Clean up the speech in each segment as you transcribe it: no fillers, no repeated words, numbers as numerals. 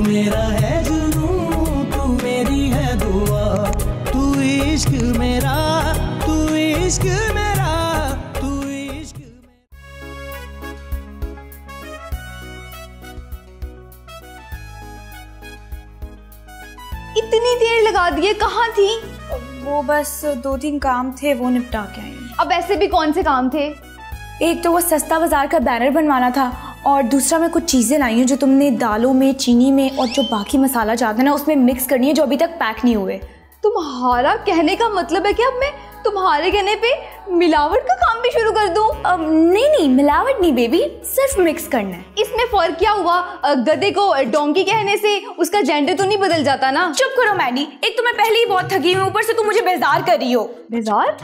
मेरा है जुनून, तू मेरी है दुआ, तू इश्क मेरा, तू इश्क मेरा, तू इश्क मेरा। इतनी देर लगा दिए, कहाँ थी? वो बस 2-3 काम थे, वो निपटा के आई। अब ऐसे भी कौन से काम थे? एक तो वो सस्ता बाजार का बैनर बनवाना था, और दूसरा मैं कुछ चीज़ें लाई हूँ जो तुमने दालों में, चीनी में और जो बाकी मसाला जाते हैं ना उसमें मिक्स करनी है, जो अभी तक पैक नहीं हुए। तुम्हारा कहने का मतलब है कि अब मैं तुम्हारे कहने पे मिलावट का काम भी शुरू कर दूं? नहीं, मिलावट नहीं बेबी, सिर्फ मिक्स करना है। इसमें फर्क क्या हुआ? गधे को डोंकी कहने से उसका जेंडर तो नहीं बदल जाता ना? चुप करो मैडी, एक तो मैं पहले ही बहुत थकी हूँ, ऊपर से तुम मुझे बेजार कर रही हो। बेजार?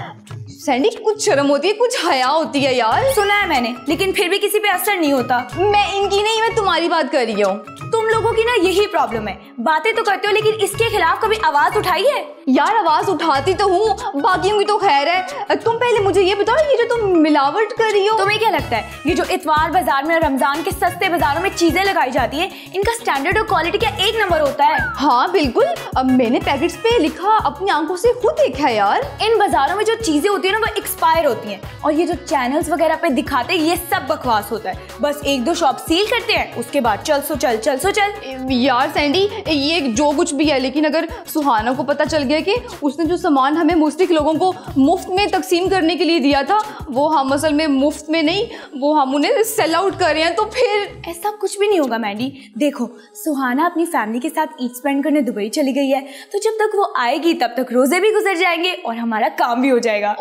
सैंडी, कुछ शर्म होती है, कुछ हया होती है यार। सुना है मैंने, लेकिन फिर भी किसी पे असर नहीं होता। मैं इनकी नहीं, मैं तुम्हारी बात कर रही हूँ। तुम लोगों की ना यही प्रॉब्लम है, बातें तो करते हो लेकिन इसके खिलाफ कभी आवाज उठाई है? यार आवाज उठाती तो हूँ, बाकियों की तो खैर है। तुम पहले मुझे ये बताओ, ये जो तुम मिलावट कर रही हो, तुम्हें क्या लगता है ये जो इतवार बाजार में, रमजान के सस्ते बाजारों में चीजें लगाई जाती है, इनका स्टैंडर्ड और क्वालिटी क्या एक नंबर होता है? हाँ बिल्कुल, अब मैंने पैकेट्स पे लिखा अपनी आंखों से खुद देखा है यार। इन बाजारों में जो चीजें होती है ना वो एक्सपायर होती हैं, और ये जो चैनल्स वगैरह पे दिखाते हैं ये सब बकवास होता है। बस 1-2 शॉप सील करते हैं, उसके बाद चल सो चल। यार सैंडी, ये जो कुछ भी है, लेकिन अगर सुहाना को पता चल गया कि उसने जो सामान हमें मुस्लिक लोगों को मुफ्त में तकसीम करने के लिए दिया था वो हम असल में मुफ्त में नहीं, वो हम उन्हें सेल आउट कर रहे हैं, तो फिर ऐसा कुछ भी नहीं होगा मैडी। देखो, सुहाना अपनी फैमिली के साथ ईद स्पेंड करने दुबई चली गई है, तो जब तक वो आएगी तब तक रोजे भी गुजर जाएंगे और हमारा काम भी हो जाएगा।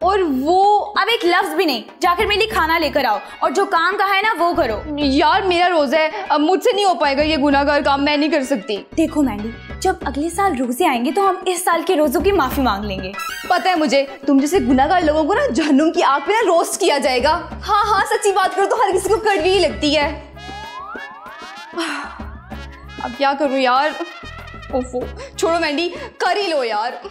और वो अब एक लफ्ज भी नहीं, जाकर मेरे लिए खाना लेकर आओ और जो काम कहा है ना वो करो। यार मेरा रोजा है, अब मुझसे नहीं हो पाएगा ये गुनाहगार काम, मैं नहीं कर सकती। देखो मैंडी, जब अगले साल रोजे आएंगे तो हम इस साल के रोजों की माफी मांग लेंगे। पता है मुझे, तुम जैसे गुनाहगार लोगों को ना जहन्नुम की आग पे ना रोस्ट किया जाएगा। हाँ, सच्ची बात करो तो हर किसी को कड़वी ही लगती है। अब क्या करूं यार, ओफो, छोड़ो मैंडी, कर ही लो यार।